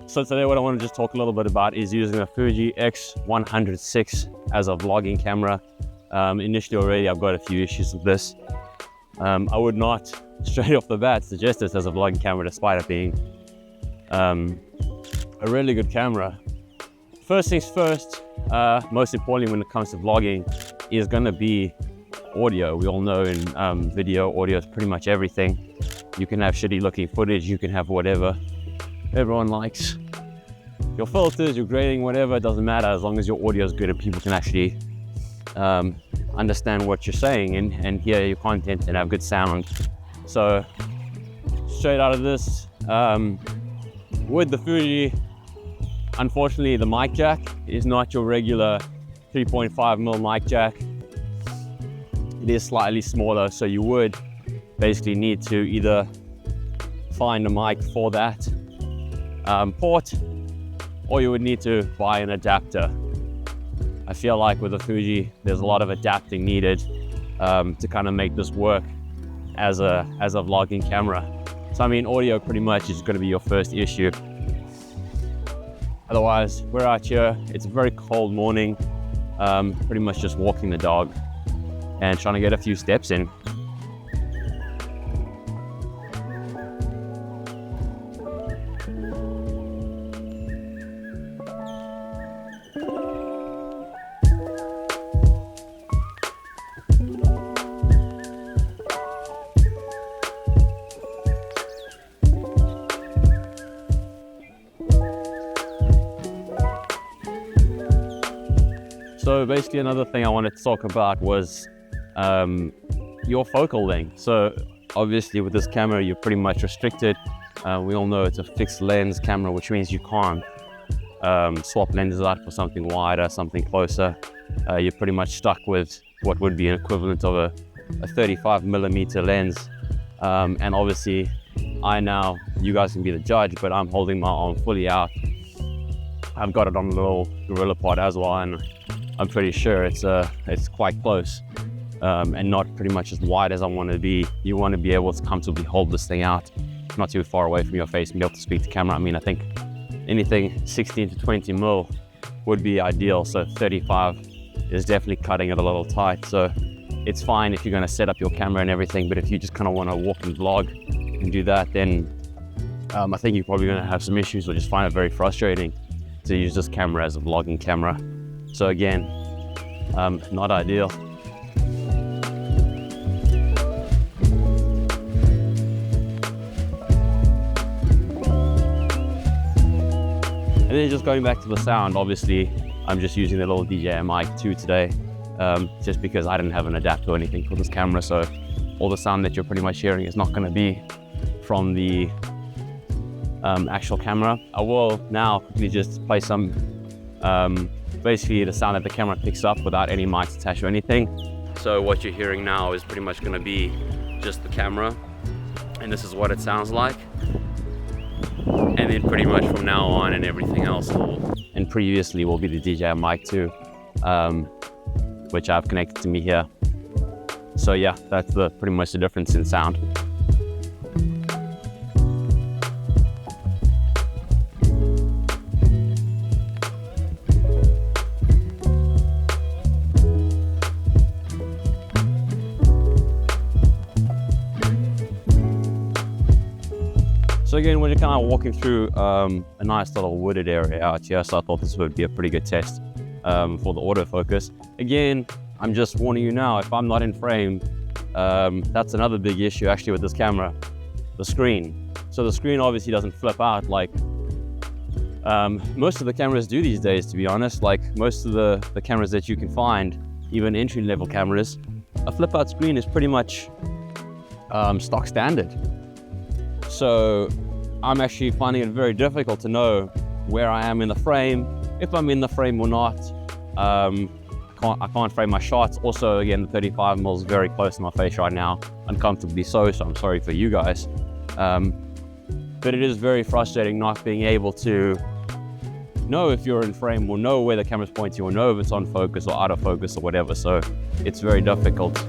So today what I want to just talk a little bit about is using a Fuji X100VI as a vlogging camera. Initially already I've got a few issues with this. I would not straight off the bat suggest this as a vlogging camera despite it being a really good camera. First things first, most importantly when it comes to vlogging is going to be audio. We all know in video, audio is pretty much everything. You can have shitty looking footage, you can have whatever everyone likes. Your filters, your grading, whatever, it doesn't matter as long as your audio is good and people can actually understand what you're saying and hear your content and have good sound. So straight out of this, with the Fuji, unfortunately the mic jack is not your regular 3.5mm mic jack. It is slightly smaller, so you would basically need to either find a mic for that port, or you would need to buy an adapter. I feel like with the Fuji, there's a lot of adapting needed to kind of make this work as a vlogging camera. So I mean, audio pretty much is going to be your first issue. Otherwise, we're out here. It's a very cold morning. Pretty much just walking the dog and trying to get a few steps in. So basically another thing I wanted to talk about was your focal length. So obviously with this camera you're pretty much restricted. We all know it's a fixed lens camera, which means you can't swap lenses out for something wider, something closer. You're pretty much stuck with what would be an equivalent of a 35mm lens. And obviously you guys can be the judge, but I'm holding my arm fully out. I've got it on a little gorilla pod as well, and I'm pretty sure it's quite close and not pretty much as wide as I want to be. You want to be able to comfortably hold this thing out, not too far away from your face and be able to speak to camera. I mean, I think anything 16 to 20mm would be ideal. So 35 is definitely cutting it a little tight. So it's fine if you're going to set up your camera and everything, but if you just kind of want to walk and vlog and do that, then I think you're probably going to have some issues or just find it very frustrating to use this camera as a vlogging camera. So again, not ideal. And then just going back to the sound, obviously I'm just using the little DJI Mic 2 today, just because I didn't have an adapter or anything for this camera. So all the sound that you're pretty much hearing is not going to be from the actual camera. I will now quickly just play some basically the sound that the camera picks up without any mics attached or anything. So what you're hearing now is pretty much going to be just the camera, and this is what it sounds like. And then pretty much from now on and everything else and previously will be the DJI Mic 2, which I've connected to me here. So yeah, that's pretty much the difference in sound. So again, we're kind of walking through a nice little wooded area out here, so I thought this would be a pretty good test for the autofocus. Again, I'm just warning you now, if I'm not in frame, that's another big issue actually with this camera, the screen. So the screen obviously doesn't flip out like most of the cameras do these days, to be honest. Like most of the cameras that you can find, even entry-level cameras, a flip-out screen is pretty much stock standard. So I'm actually finding it very difficult to know where I am in the frame, if I'm in the frame or not. I can't frame my shots. Also, again, the 35mm is very close to my face right now, uncomfortably so I'm sorry for you guys. But it is very frustrating not being able to know if you're in frame or know where the camera's pointing or know if it's on focus or out of focus or whatever. So it's very difficult.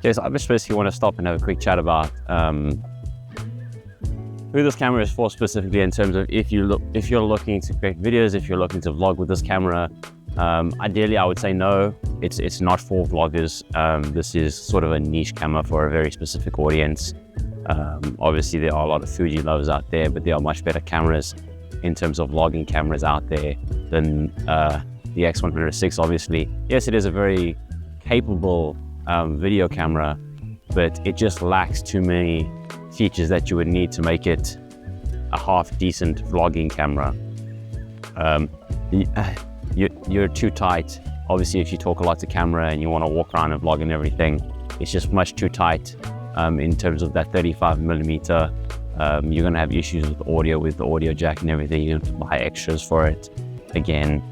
Yes, I just basically want to stop and have a quick chat about who this camera is for specifically, in terms of if you're looking to create videos, if you're looking to vlog with this camera. Ideally, I would say no, it's not for vloggers. This is sort of a niche camera for a very specific audience. Obviously, there are a lot of Fuji lovers out there, but there are much better cameras in terms of vlogging cameras out there than the X100VI, obviously. Yes, it is a very capable video camera, but it just lacks too many features that you would need to make it a half decent vlogging camera. You're too tight. Obviously, if you talk a lot to camera and you want to walk around and vlog and everything, it's just much too tight in terms of that 35mm. You're going to have issues with audio, with the audio jack and everything. You have to buy extras for it again.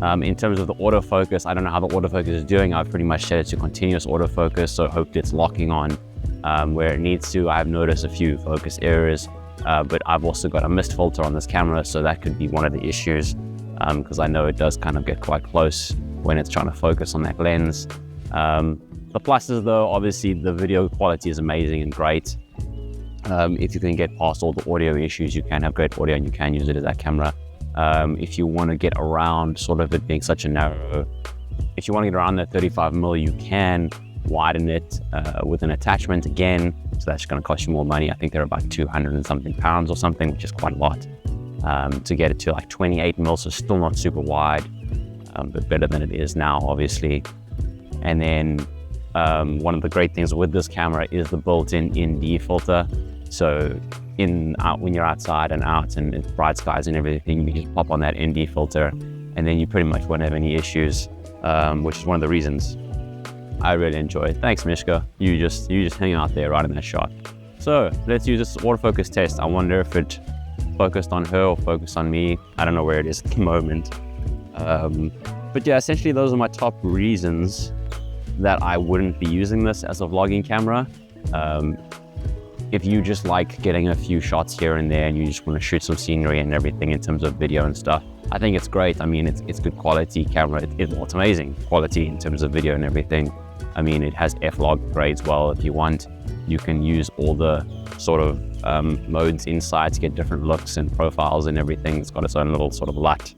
In terms of the autofocus, I don't know how the autofocus is doing. I've pretty much set it to continuous autofocus, so hopefully it's locking on where it needs to. I've noticed a few focus errors, but I've also got a mist filter on this camera, so that could be one of the issues, because I know it does kind of get quite close when it's trying to focus on that lens. The pluses though, obviously the video quality is amazing and great. If you can get past all the audio issues, you can have great audio and you can use it as that camera. If you want to get around sort of it being such a narrow, if you want to get around that 35mm, you can widen it with an attachment again, so that's going to cost you more money. I think they're about 200 and something pounds or something, which is quite a lot, to get it to like 28mm, so still not super wide, but better than it is now, obviously. And then one of the great things with this camera is the built-in ND filter. So when you're outside and out and it's bright skies and everything, you just pop on that ND filter and then you pretty much won't have any issues, which is one of the reasons I really enjoy it. Thanks, Mishka. You just hang out there right in that shot. So let's use this autofocus test. I wonder if it focused on her or focused on me. I don't know where it is at the moment. But yeah, essentially those are my top reasons that I wouldn't be using this as a vlogging camera. If you just like getting a few shots here and there and you just want to shoot some scenery and everything in terms of video and stuff, I think it's great. I mean, it's good quality camera. It's amazing quality in terms of video and everything. I mean, it has F-log grades well if you want. You can use all the sort of modes inside to get different looks and profiles and everything. It's got its own little sort of LUT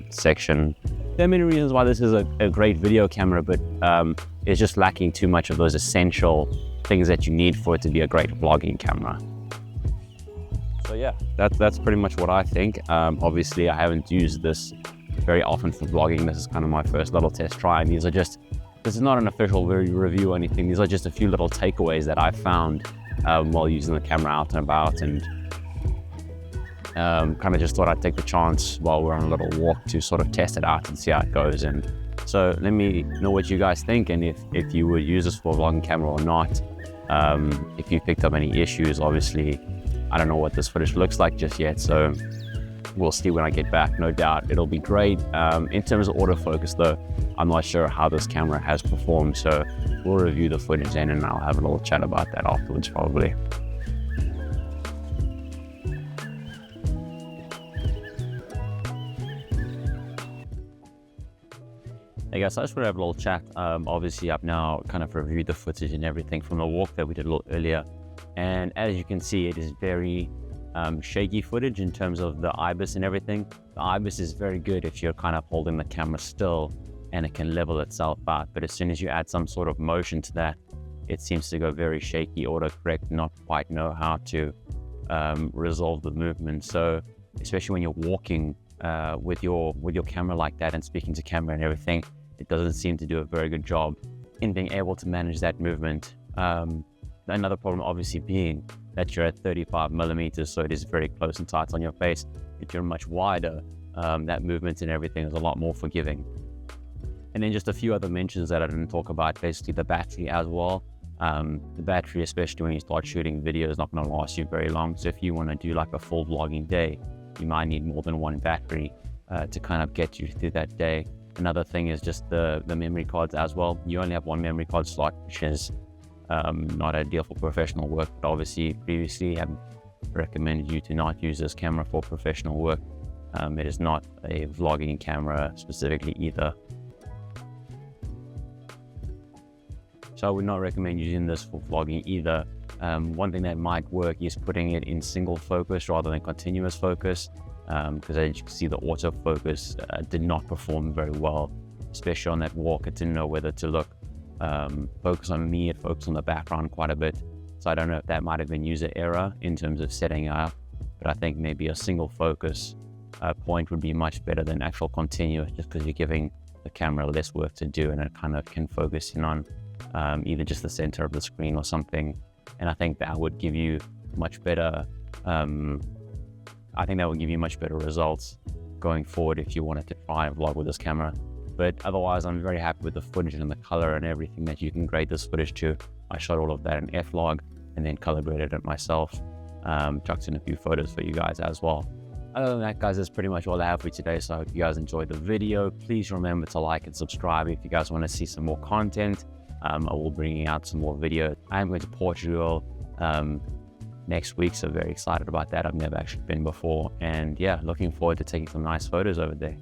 section. There are many reasons why this is a great video camera, but it's just lacking too much of those essential things that you need for it to be a great vlogging camera. So yeah, that's pretty much what I think. Obviously, I haven't used this very often for vlogging. This is kind of my first little test try, and this is not an official review or anything. These are just a few little takeaways that I found while using the camera out and about, and kind of just thought I'd take the chance while we're on a little walk to sort of test it out and see how it goes. And so let me know what you guys think, and if you would use this for a vlogging camera or not. If you picked up any issues, obviously I don't know what this footage looks like just yet, so we'll see when I get back. No doubt it'll be great. In terms of autofocus though, I'm not sure how this camera has performed, so we'll review the footage then and I'll have a little chat about that afterwards probably. Hey guys, so I just want to have a little chat. Obviously I've now kind of reviewed the footage and everything from the walk that we did a little earlier, and as you can see, it is very shaky footage in terms of the IBIS and everything. The IBIS is very good if you're kind of holding the camera still and it can level itself out, but as soon as you add some sort of motion to that, it seems to go very shaky. Autocorrect not quite know how to resolve the movement. So especially when you're walking with your camera like that and speaking to camera and everything, it doesn't seem to do a very good job in being able to manage that movement. Another problem obviously being that you're at 35mm, so it is very close and tight on your face. If you're much wider, that movement and everything is a lot more forgiving. And then just a few other mentions that I didn't talk about, basically the battery as well. The battery, especially when you start shooting video, is not going to last you very long. So if you want to do like a full vlogging day, you might need more than one battery to kind of get you through that day. Another thing is just the memory cards as well. You only have one memory card slot, which is not ideal for professional work, but obviously previously I've recommended you to not use this camera for professional work. It is not a vlogging camera specifically either. So So I would not recommend using this for vlogging either. One thing that might work is putting it in single focus rather than continuous focus, because as you can see, the autofocus did not perform very well, especially on that walk. It didn't know whether to look focus on me, it focused on the background quite a bit. So I don't know if that might have been user error in terms of setting up, but I think maybe a single focus point would be much better than actual continuous, just because you're giving the camera less work to do, and it kind of can focus in on either just the center of the screen or something. And I think that would give you much better results going forward if you wanted to try and vlog with this camera. But otherwise, I'm very happy with the footage and the color and everything that you can grade this footage to. I shot all of that in F-Log and then color graded it myself. Chucked in a few photos for you guys as well. Other than that, guys, that's pretty much all I have for you today. So I hope you guys enjoyed the video. Please remember to like and subscribe if you guys want to see some more content. I will be bringing out some more videos. I am going to Portugal next week, so very excited about that. I've never actually been before, and yeah, looking forward to taking some nice photos over there.